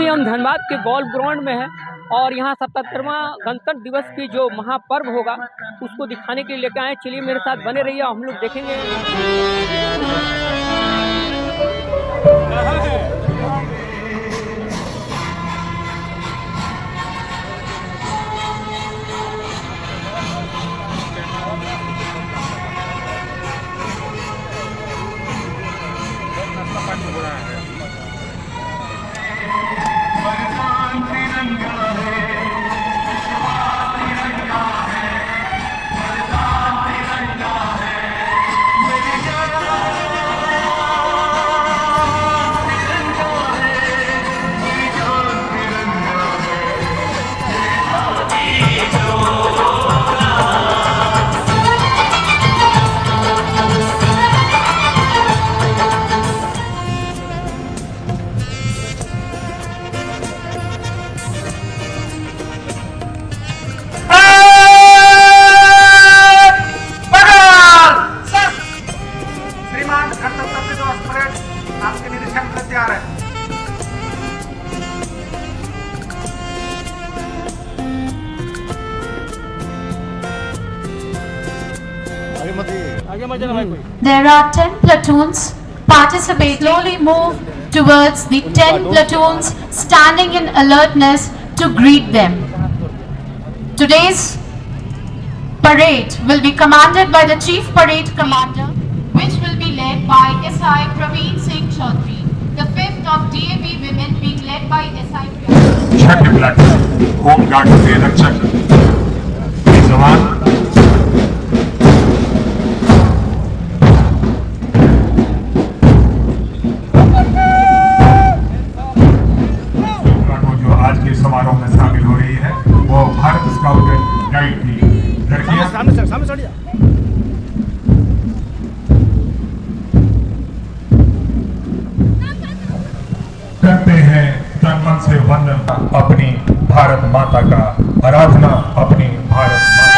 हम धनबाद के golf ground में हैं और यहाँ 77वां गणतंत्र दिवस की जो महापर्व होगा उसको दिखाने के लिए लेकर आए। चलिए मेरे साथ बने रहिए, हम लोग देखेंगे। आपके निरीक्षण में तैयार है। There are 10 platoons. Participate. Slowly move towards the 10 platoons standing in alertness to greet them. Today's parade will be commanded by the Chief Parade Commander, which will be led by SI Praveen Singh Chaudhary. The 5th of DAB Women being led by SI छठे platoon home guard के रक्षक जवान जो आज के समारोह में शामिल हो रही है वो भारत स्काउट एंड गाइड की लड़कियां। सामने करते हैं तन मन से वंदन अपनी भारत माता का, आराधना अपनी भारत माता।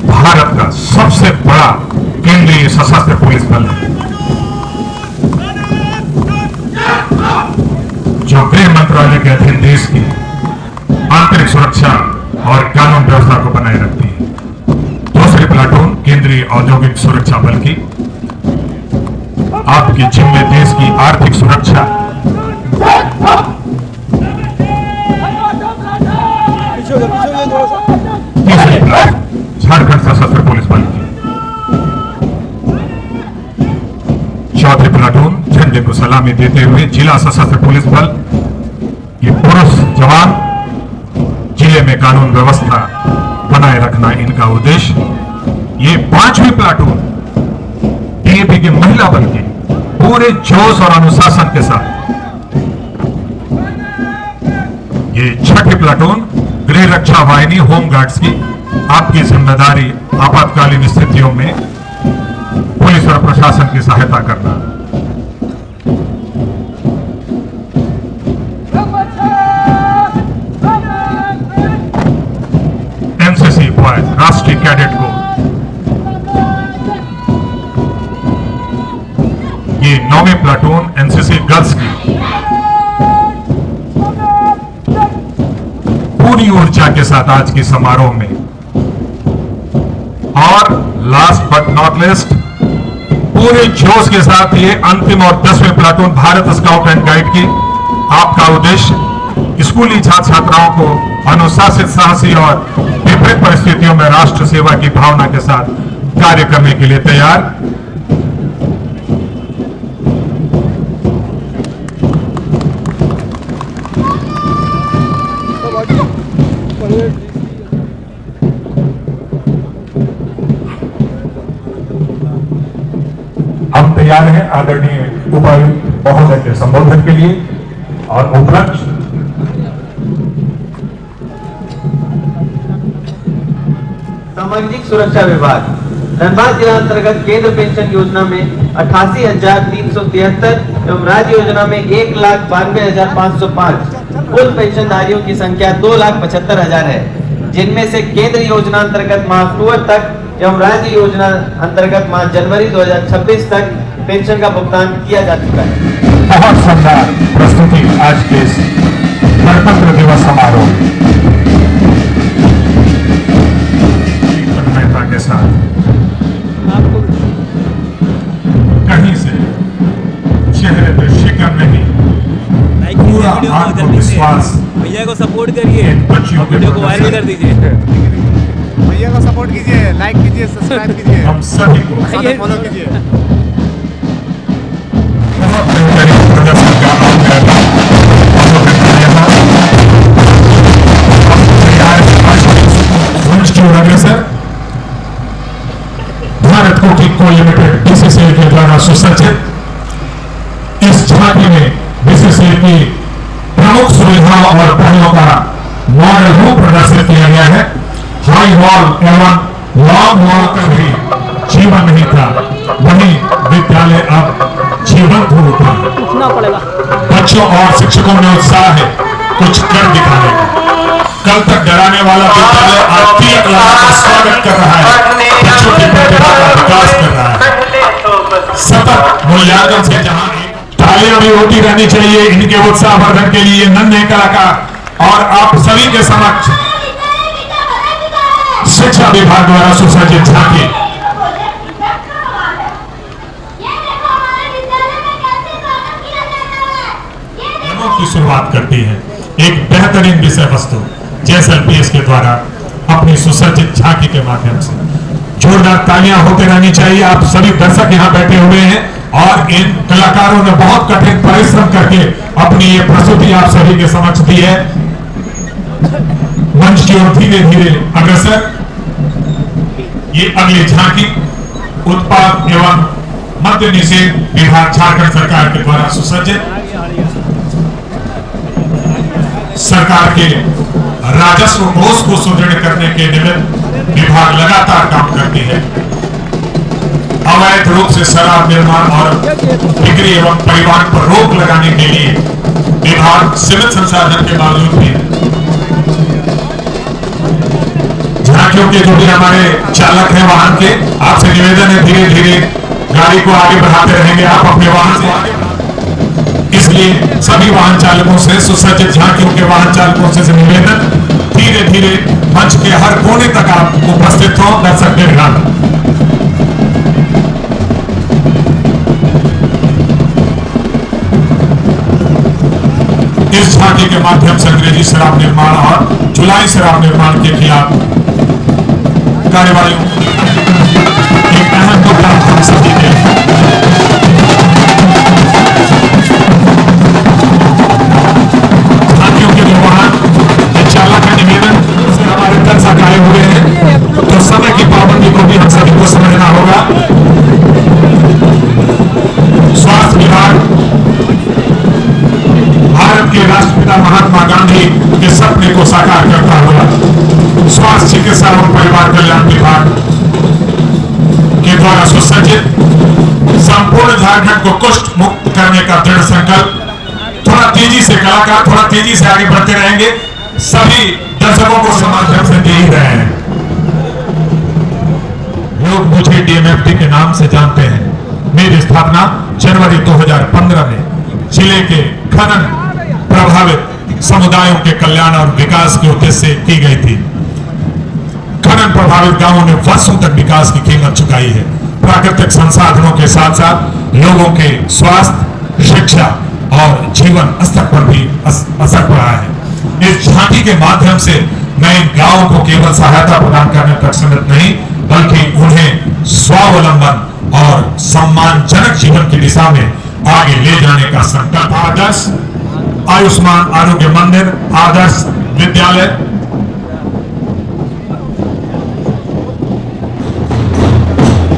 भारत का सबसे बड़ा केंद्रीय सशस्त्र पुलिस बल है जो गृह मंत्रालय के अधीन देश की आंतरिक सुरक्षा और कानून व्यवस्था को बनाए रखती है। दूसरी प्लाटून केंद्रीय औद्योगिक सुरक्षा बल की आपकी जिम्मे देश की आर्थिक सुरक्षा, तीसरी प्लाटून झारखंड सशस्त्र पुलिस बल की, चौथी प्लाटून झंडे को सलामी देते हुए जिला सशस्त्र पुलिस बल, ये पुरुष जवान जिले में कानून व्यवस्था बनाए रखना इनका उद्देश्य। ये पांचवी प्लाटून डीएपी के महिला बल की पूरे जोश और अनुशासन के साथ, ये छठी प्लाटून गृह रक्षा वाहिनी होम गार्ड्स की आपकी जिम्मेदारी आपातकालीन स्थितियों में पुलिस और प्रशासन की सहायता करना। एनसीसी बॉयज राष्ट्रीय कैडेट को ये 9वीं प्लाटून एनसीसी गर्ल्स की ऊर्जा के साथ आज की समारोह में। और लास्ट बट नॉट लिस्ट, पूरे जोश के साथ ये अंतिम और 10वें platoon Bharat scout and guide की आपका उद्देश्य स्कूली छात्र छात्राओं को अनुशासित, साहसी और विपरीत परिस्थितियों में राष्ट्र सेवा की भावना के साथ कार्य करने के लिए तैयार। हम तैयार हैं आदरणीय उपायुक्त महोदय के संबोधन के लिए। और उपलक्ष्य सामाजिक सुरक्षा विभाग धनबाद जिला अंतर्गत केंद्र पेंशन योजना में 88,373 एवं राज्य योजना में 1,92,505 कुल पेंशनधारियों की संख्या 2,75,000 है, जिनमें से केंद्र योजना अंतर्गत माह अक्टूबर तक एवं राज्य योजना अंतर्गत माह जनवरी 2026 तक पेंशन का भुगतान किया जा चुका है। बहुत शानदार प्रस्तुति आज के इस गणतंत्र दिवस समारोह तन्मयता के साथ कहीं से चेहरे पर शिकन नहीं, पूरा आत्मविश्वास। भैया को सपोर्ट करिए, बच्चियों के वीडियो को वायरल कर दीजिए। भैया को सपोर्ट कीजिए, लाइक कीजिए, सब्सक्राइब कीजिए, हम सभी को फॉलो कीजिए। बहुत बेहतरीन प्रदर्शन का अग्रसर भारत कोटि को लिमिटेड बीसीसीएल के द्वारा सुसज्जित इस झांकी में बीसीसीएल की प्रमुख सुविधाओं और पहलों का मॉडल रूप प्रदर्शित किया गया है। हाई वॉल एवं लॉन्ग वॉल का भी जीवन नहीं था, वहीं विद्यालय अब जीवंत हो उठा। उठना पड़ेगा। बच्चों और शिक्षकों में उत्साह है कुछ कर दिखाने का। कल तक डराने वाला विद्यालय आज तिलक लगाकर स्वागत कर रहा है, बच्चों की प्रतिभा का विकास कर रहा है। सतत मूल्यांकन से जहां तालियां भी होती रहनी चाहिए इनके उत्साहवर्धन के लिए नन्हे कलाकार और आप सभी के समक्ष शिक्षा विभाग द्वारा सुसज्जित झांकी की शुरुआत करती है। एक बेहतरीन विषय वस्तु JSLPS के द्वारा अपनी सुसज्जित झांकी के माध्यम से जोरदार तालियां होते रहनी चाहिए। आप सभी दर्शक यहां बैठे हुए हैं और इन कलाकारों ने बहुत कठिन परिश्रम करके अपनी ये प्रस्तुति आप सभी के समक्ष दी है। मंच की ओर धीरे धीरे अग्रसर। ये अगली झांकी उत्पाद एवं मद्य निषेध विभाग झारखंड सरकार के द्वारा सुसज्जित सरकार के राजस्व कोष को सुदृढ़ करने के निमित्त विभाग लगातार काम करती है। अवैध रूप से शराब निर्माण और बिक्री एवं परिवहन पर रोक लगाने के लिए विभाग सीमित संसाधन के बावजूद भी झांकियों के जो भी हमारे चालक हैं वाहन के, आपसे निवेदन है धीरे धीरे गाड़ी को आगे बढ़ाते रहेंगे आप अपने वाहन से आगे। इसलिए सभी वाहन चालकों से, सुसज्जित झांकियों के वाहन चालकों से निवेदन धीरे धीरे मंच के हर कोने तक आप उपस्थित हो। दर्शक के ध्यान इस झांकी के माध्यम से अंग्रेजी शराब निर्माण और जुलाई शराब निर्माण के खिलाफ कार्यवाही एक अहम मुद्दा हम सभी के झांकियों के जो वाहन चालक का निवेदन से हमारे दर्शक आए हुए हैं तो समय की पाबंदी को भी हम सभी को समझना होगा। स्वास्थ्य विभाग भारत के राष्ट्रपिता महात्मा गांधी के सपने को साकार करता हुआ स्वास्थ्य चिकित्सा एवं परिवार कल्याण विभाग के द्वारा सुसज्जित संपूर्ण झारखंड को कुष्ठ मुक्त करने का दृढ़ संकल्प। थोड़ा तेजी से कलाकार थोड़ा तेजी से आगे बढ़ते रहेंगे, सभी दर्शकों को समर्थन से दे ही रहे हैं। लोग मुझे DMFT के नाम से जानते हैं। मेरी स्थापना जनवरी 2015 में जिले के खनन प्रभावित समुदायों के कल्याण और विकास के उद्देश्य से की गई थी। खनन प्रभावित गांवों ने वर्षों तक विकास की कीमत चुकाई है। प्राकृतिक संसाधनों के साथ साथ लोगों के स्वास्थ्य, शिक्षा और जीवन स्तर पर भी असर पड़ा है। इस झांकी के माध्यम से मैं इन गांवों को केवल सहायता प्रदान करने तक सीमित नहीं, बल्कि उन्हें स्वावलंबन और सम्मानजनक जीवन की दिशा में आगे ले जाने का संकल्प। आदर्श आयुष्मान आरोग्य मंदिर, आदर्श विद्यालय,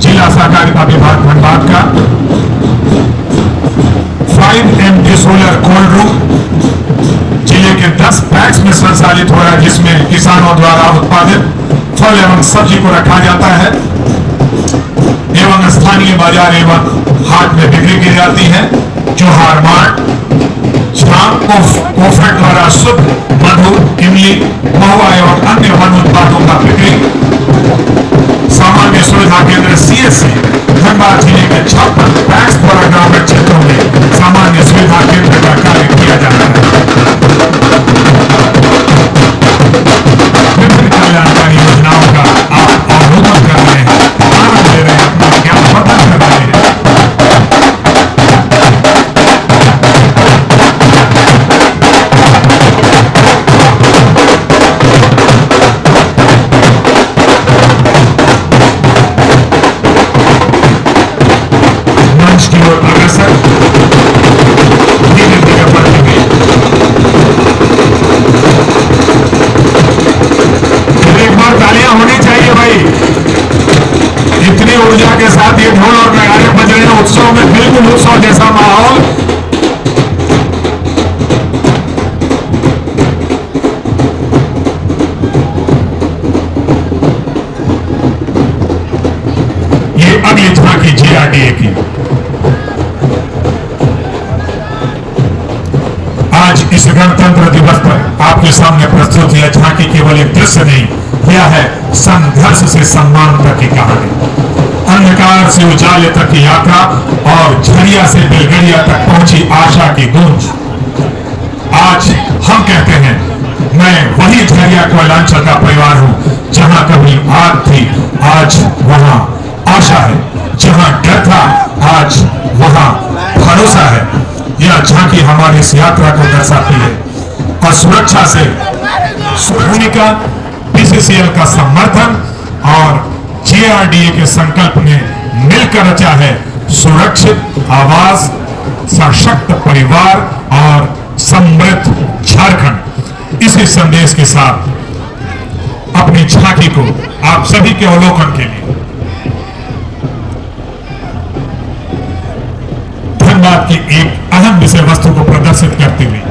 जिला सहकारिता विभाग धनबाद का 5MD सोलर कोल्ड रूम जिले के 10 पैक्स में संचालित हो रहा है, जिसमें किसानों द्वारा उत्पादित फल एवं सब्जी को रखा जाता है एवं स्थानीय बाजार एवं हाट में बिक्री की जाती है। जोहार मार्ट कोफेड द्वारा शुद्ध मधु, इमली, महुआ एवं अन्य वन उत्पादों का बिक्री। सामान्य सुविधा केंद्र CSC धनबाद जिले के 56 पैक्स द्वारा ग्रामीण क्षेत्रों में सामान्य सुविधा केंद्र का कार्य किया जा रहा है। विभिन्न कल्याणकारी योजनाओं का आप अवलोकन कर रहे हैं, आनंद ले रहे हैं, अपना ज्ञान वर्धन कर रहे हैं। मंच की ओर अग्रसर धीरे धीरे बढ़ती गई। एक बार तालियां होनी चाहिए भाई। इतनी ऊर्जा के साथ ये ढोल और नगाड़े बज रहे हैं, उत्सव में बिल्कुल उत्सव जैसा माहौल। ये अगली झांकी JRDA की। आज इस गणतंत्र दिवस पर आपके सामने प्रस्तुत यह झांकी केवल एक दृश्य नहीं, यह है संघर्ष से सम्मान तक की कहानी। अंधकार से उजाले तक की यात्रा और झरिया से बेलगड़िया तक पहुंची आशा की गूंज। आज हम कहते हैं, मैं वही झरिया कोयलांचल का परिवार हूं, जहां कभी आग थी आज वहां आशा है, जहां डर था आज वहां भरोसा है। यह झांकी हमारी इस यात्रा को दर्शाती है और सुरक्षा से भूमिका, BCCL का समर्थन और JRDA के संकल्प ने मिलकर रचा है सुरक्षित आवास, सशक्त परिवार और समृद्ध झारखंड। इसी संदेश के साथ अपनी झांकी को आप सभी के अवलोकन के लिए धनबाद की एक अहम विषय वस्तु को प्रदर्शित करते हुए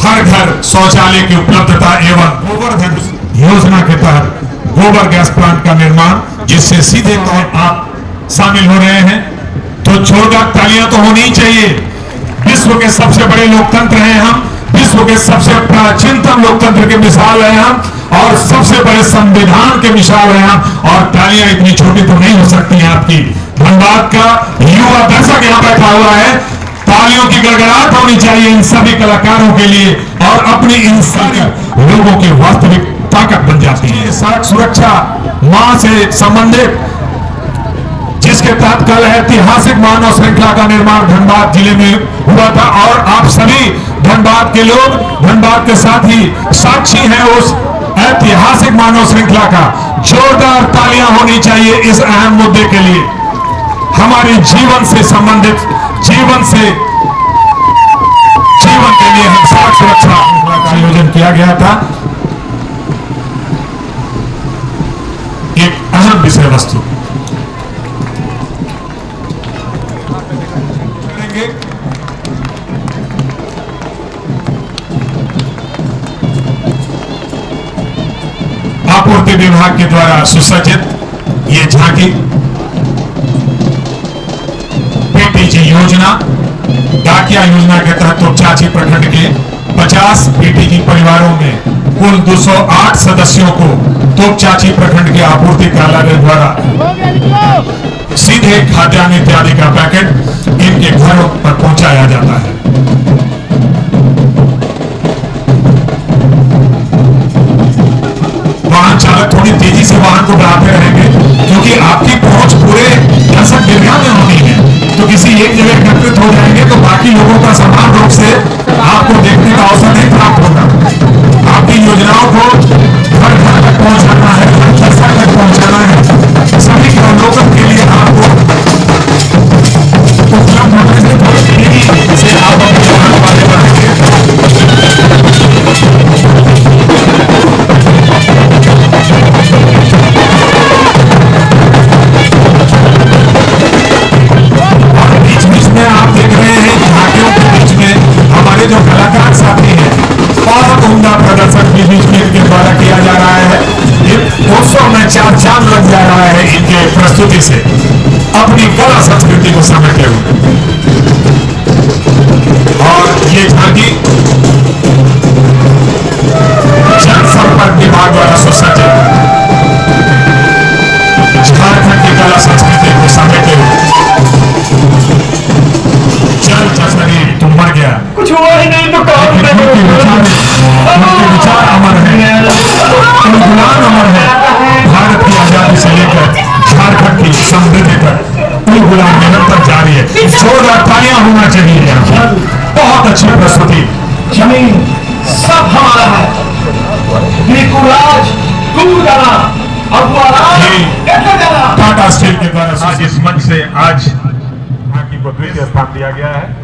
हर घर शौचालय की उपलब्धता एवं गोवर्धन योजना के तहत गोबर गैस प्लांट का निर्माण, जिससे सीधे तौर आप शामिल हो रहे हैं, तो जोरदार तालियां तो होनी ही चाहिए। विश्व के सबसे बड़े लोकतंत्र हैं हम, विश्व के सबसे प्राचीनतम लोकतंत्र के मिसाल है हम, और सबसे बड़े संविधान के मिसाल है हम, और तालियां इतनी छोटी तो नहीं हो सकती हैं आपकी। धनबाद का युवा दर्शक यहाँ बैठा हुआ है, तालियों की गड़गड़ाहट होनी चाहिए इन सभी कलाकारों के लिए, और अपनी इन सारी लोगों की वास्तविक ताकत बन जाती है। सड़क सुरक्षा माह से संबंधित, जिसके तहत कल ऐतिहासिक मानव श्रृंखला का निर्माण धनबाद जिले में हुआ था, और आप सभी धनबाद के लोग, धनबाद के साथ ही साक्षी हैं उस ऐतिहासिक मानव श्रृंखला का। जोरदार तालियां होनी चाहिए इस अहम मुद्दे के लिए। हमारे जीवन से संबंधित, जीवन के लिए हम सड़क सुरक्षा का आयोजन किया गया था। एक अहम विषय वस्तु आपूर्ति विभाग के द्वारा सुसज्जित ये झांकी PTG योजना, डाकिया योजना के तहत तोपचांची प्रखंड के 50 PTG परिवारों में कुल 208 सदस्यों को तोपचाची प्रखंड के आपूर्ति कार्यालय द्वारा सीधे खाद्यान्न इत्यादि का पैकेट इनके घरों पर पहुंचाया जाता है। वाहन चालक थोड़ी तेजी से वाहन को बढ़ाते रहेंगे, क्योंकि आपकी पहुंच पूरे दर्शक दीर्घा में होनी है। तो किसी एक जगह एकत्रित हो जाएंगे तो बाकी लोगों का समान रूप से आपको देखने का अवसर नहीं प्राप्त होगा। आपकी योजनाओं को घर घर तक पहुंचाना है, दर्शक तक पहुंचाना है। सभी अवलोकन के लिए आपको उपलब्ध होने से थोड़ी देरी से आप अपने वाहन वाले बढ़ेंगे। आप देख रहे हैं झांकियों के बीच में हमारे जो कलाकार साथी हैं, बहुत उम्दा प्रदर्शन भी बीच में इनके द्वारा किया जा रहा है। ये उत्सव में चार चांद लग जा रहा है इनके प्रस्तुति से, अपनी कला संस्कृति को समेटे हुए। और ये झांकी जनसंपर्क विभाग द्वारा सुसज्जित झारखंड की कला संस्कृति को समेटे हुए। चल चसरी तुम मर गया, कुछ हुआ ही नहीं तो उनके विचार अमर है, उनके गुलाम अमर है। भारत की आजादी से लेकर झारखंड की समृद्धि तक उन गुलाम निरंतर जारी है। जोरदार तालियां होना चाहिए यहाँ पर। बहुत अच्छी प्रस्तुति। जमीन सब हमारा है, निकुराज दूर जाना टाटा स्टील के द्वारा आज इस मंच से आज झांकी को द्वितीय स्थान दिया गया है।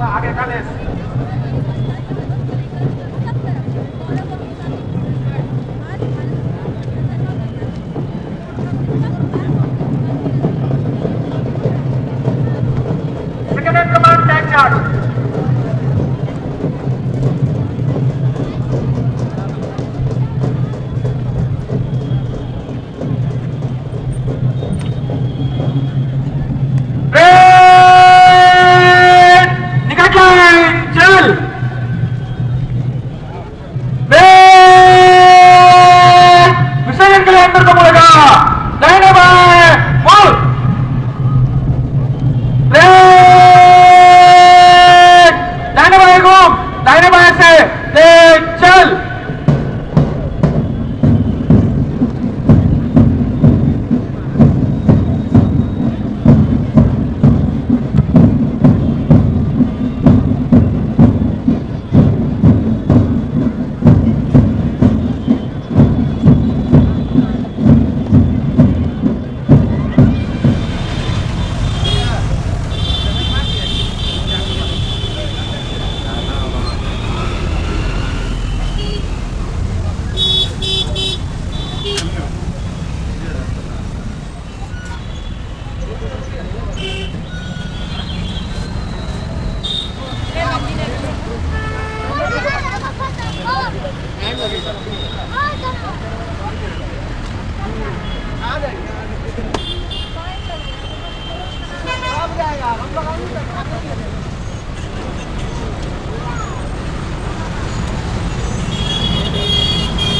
आगे का हाँ